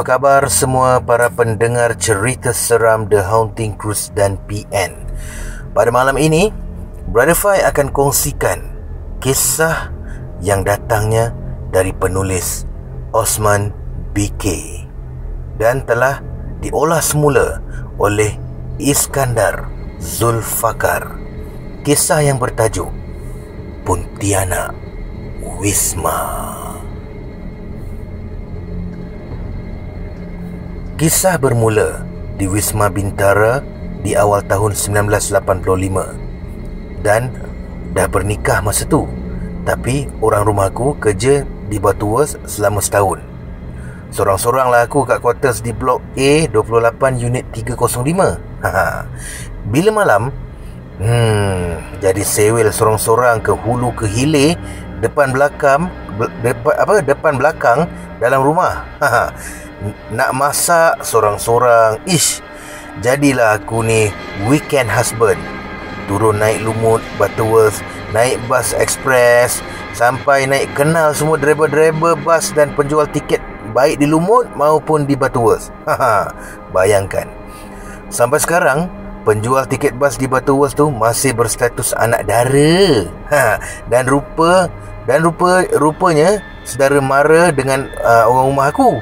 khabar semua para pendengar cerita seram The Haunting Cruise dan PN? Pada malam ini, Brother Fai akan kongsikan kisah yang datangnya dari penulis Osman BK dan telah diolah semula oleh Iskandar Zulfakar. Kisah yang bertajuk Pontianak Wisma. Kisah bermula di Wisma Bintara di awal tahun 1985 dan dah bernikah masa tu. Tapi orang rumahku kerja di Butterworth selama setahun. Sorang-sorang lah aku kat quarters di blok A 28 unit 305. Bila malam, jadi sewel sorang-sorang ke hulu ke hilir depan belakang dalam rumah. Nak masak sorang-sorang. Jadilah aku ni weekend husband. Turun naik lumut Butterworth, naik bas ekspres, sampai naik kenal semua driver-driver bas dan penjual tiket, baik di Lumut maupun di Butterworth. Bayangkan, sampai sekarang penjual tiket bas di Butterworth tu masih berstatus anak dara. Dan rupanya saudara mara dengan orang rumah aku.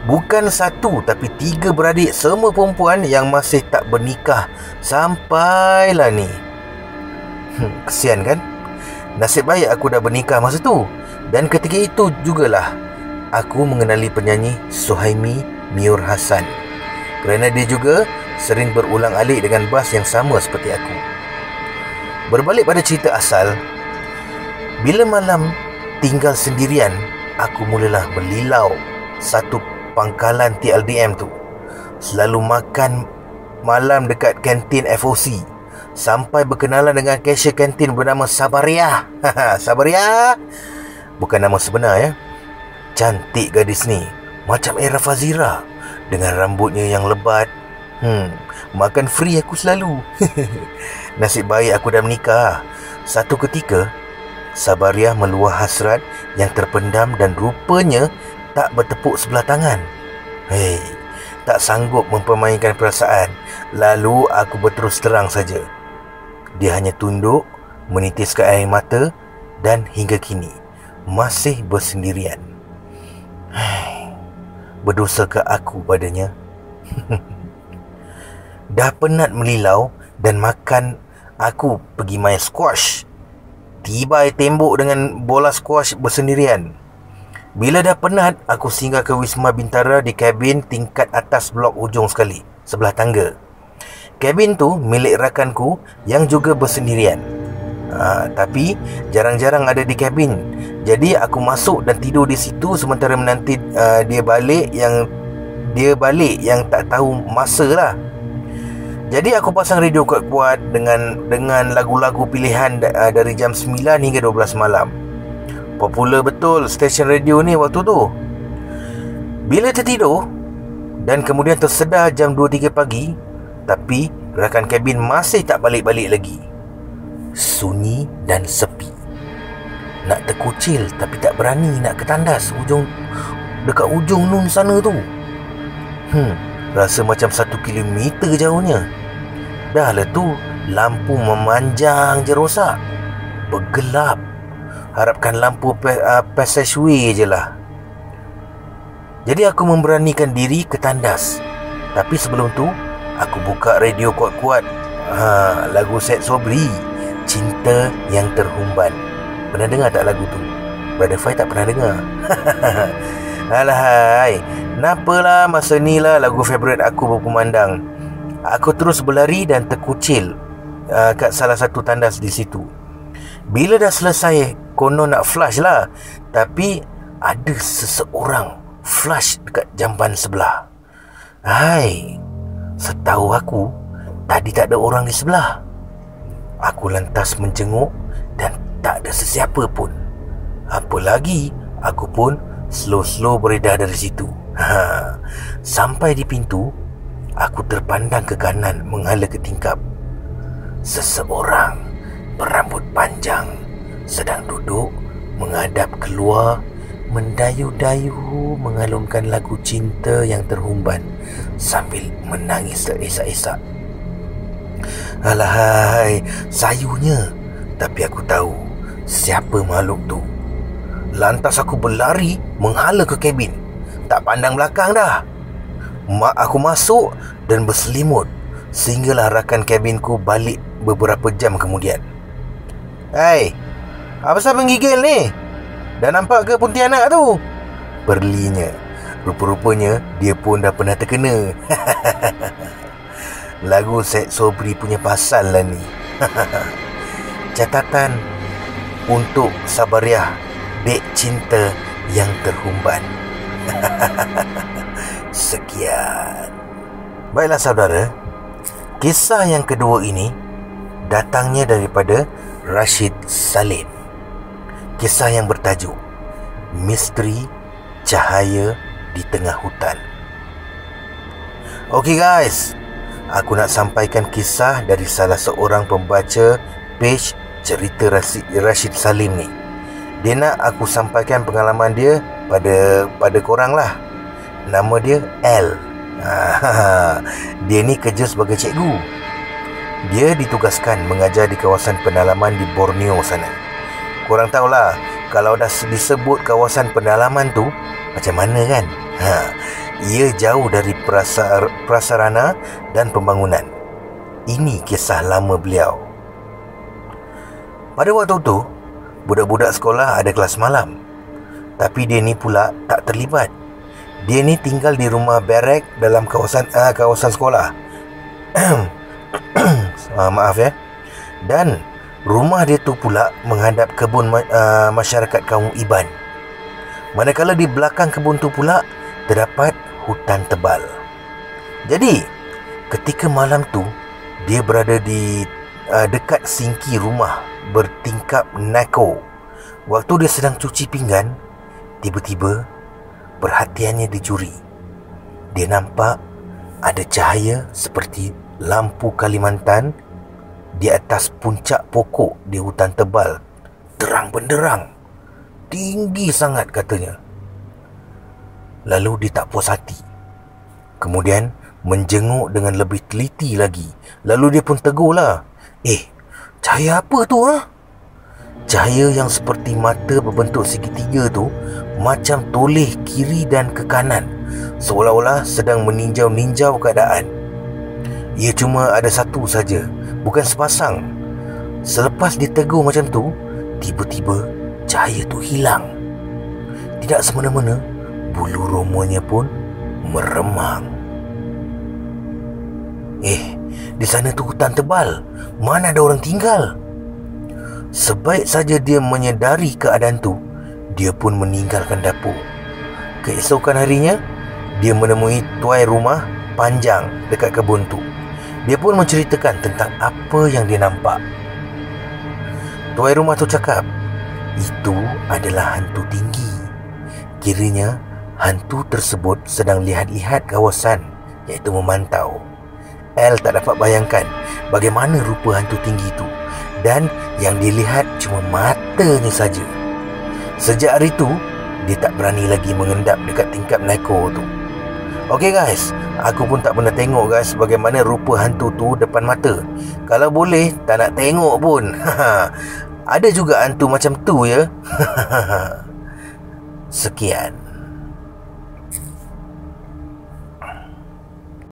Bukan satu tapi 3 beradik, semua perempuan yang masih tak bernikah sampailah ni. Kesian kan? Nasib baik aku dah bernikah masa tu. Dan ketika itu jugalah aku mengenali penyanyi Suhaimi Miur Hassan, kerana dia juga sering berulang-alik dengan bas yang sama seperti aku. Berbalik pada cerita asal, bila malam tinggal sendirian, aku mulalah melilau satu pangkalan TLDM tu. Selalu makan malam dekat kantin FOC, sampai berkenalan dengan cashier kantin bernama Sabariah. Sabariah bukan nama sebenar ya. Cantik gadis ni, macam Era Fazira, dengan rambutnya yang lebat. Makan free aku selalu. Nasib baik aku dah menikah. Satu ketika Sabariah meluah hasrat yang terpendam dan rupanya tak bertepuk sebelah tangan. Tak sanggup mempermainkan perasaan. Lalu aku berterus terang saja. Dia hanya tunduk, menitiskan air mata dan hingga kini masih bersendirian. Berdosakah aku padanya? Dah penat melilau dan makan, aku pergi main squash. Tibai tembok dengan bola squash bersendirian. Bila dah penat, aku singgah ke Wisma Bintara di kabin tingkat atas blok ujung sekali, sebelah tangga. Kabin tu milik rakanku yang juga bersendirian. Tapi jarang-jarang ada di kabin. Jadi aku masuk dan tidur di situ sementara menanti dia balik yang tak tahu masa lah. Jadi aku pasang radio kuat-kuat dengan lagu-lagu pilihan dari jam 9 hingga 12 malam. Popular betul stesen radio ni waktu tu. Bila tertidur dan kemudian tersedar jam 2-3 pagi, tapi rakan kabin masih tak balik-balik lagi. Sunyi dan sepi. Nak terkucil tapi tak berani nak ketandas dekat ujung nun sana tu. Rasa macam 1 kilometer jauhnya. Dah lah tu lampu memanjang je rosak. Bergelap. Harapkan lampu passageway je lah. Jadi aku memberanikan diri ke tandas. Tapi sebelum tu aku buka radio kuat-kuat. Lagu Syed Sobri, Cinta yang Terhumban. Pernah dengar tak lagu tu? Brother Fai tak pernah dengar. Alahai, nampalah masa ni lah lagu favourite aku berkumandang. Aku terus berlari dan terkucil kat salah satu tandas di situ. Bila dah selesai, konon nak flush lah, tapi ada seseorang flush dekat jamban sebelah. Setahu aku, tadi tak ada orang di sebelah. Aku lantas menjenguk dan tak ada sesiapa pun. Apa lagi, aku pun slow-slow beredah dari situ. Sampai di pintu, aku terpandang ke kanan menghala ke tingkap. Seseorang berambut panjang sedang duduk menghadap keluar mendayu-dayu mengalunkan lagu cinta yang terhumban sambil menangis teresak-esak. Alahai, sayunya. Tapi aku tahu siapa makhluk tu. Lantas aku berlari menghala ke kabin. Tak pandang belakang dah. Mak aku masuk dan berselimut sehinggalah rakan kabinku balik beberapa jam kemudian. "Hai, apa pasal menggigil ni? Dah nampak ke Pontianak tu?" perlinya. Rupa-rupanya dia pun dah pernah terkena. Lagu Syed Sobri punya pasal lah ni. Catatan untuk Sabariah, dek cinta yang terhumban. Sekian. Baiklah saudara, kisah yang kedua ini datangnya daripada Rashid Salim. Kisah yang bertajuk Misteri Cahaya di Tengah Hutan. Okey guys, aku nak sampaikan kisah dari salah seorang pembaca page cerita Rashid Salim ni. Dia nak aku sampaikan pengalaman dia pada korang lah. Nama dia L. Dia ni kerja sebagai cikgu. Dia ditugaskan mengajar di kawasan pendalaman di Borneo sana. Korang tahulah, kalau dah disebut kawasan pendalaman tu, macam mana kan? Ia jauh dari prasarana dan pembangunan. Ini kisah lama beliau. Pada waktu tu, budak-budak sekolah ada kelas malam. Tapi dia ni pula tak terlibat. Dia ni tinggal di rumah barak dalam kawasan sekolah. Maaf ya. Dan rumah dia tu pula menghadap kebun masyarakat kaum Iban. Manakala di belakang kebun tu pula terdapat hutan tebal. Jadi, ketika malam tu dia berada di dekat singki rumah bertingkap nako. Waktu dia sedang cuci pinggan, tiba-tiba perhatiannya dicuri. Dia nampak ada cahaya seperti lampu Kalimantan di atas puncak pokok di hutan tebal. Terang benderang, tinggi sangat katanya. Lalu dia tak puas hati. Kemudian menjenguk dengan lebih teliti lagi. Lalu dia pun tegurlah, cahaya apa tu Cahaya yang seperti mata berbentuk segitiga tu macam toleh kiri dan ke kanan, seolah-olah sedang meninjau-ninjau keadaan. Ia cuma ada satu saja, bukan sepasang. Selepas ditegur macam tu, tiba-tiba cahaya tu hilang. Tidak semena-mena, bulu romanya pun meremang. Di sana tu hutan tebal, mana ada orang tinggal. Sebaik saja dia menyedari keadaan tu, dia pun meninggalkan dapur. Keesokan harinya, dia menemui tuai rumah panjang dekat kebun tu. Dia pun menceritakan tentang apa yang dia nampak. Tuai rumah tu cakap, itu adalah hantu tinggi. Kiranya hantu tersebut sedang lihat-lihat kawasan, iaitu memantau. L tak dapat bayangkan bagaimana rupa hantu tinggi itu, dan yang dilihat cuma matanya saja. Sejak hari itu, dia tak berani lagi mengendap dekat tingkap Neko tu. Okey guys, aku pun tak pernah tengok guys bagaimana rupa hantu tu depan mata. Kalau boleh, tak nak tengok pun. Ada juga hantu macam tu ya. Sekian.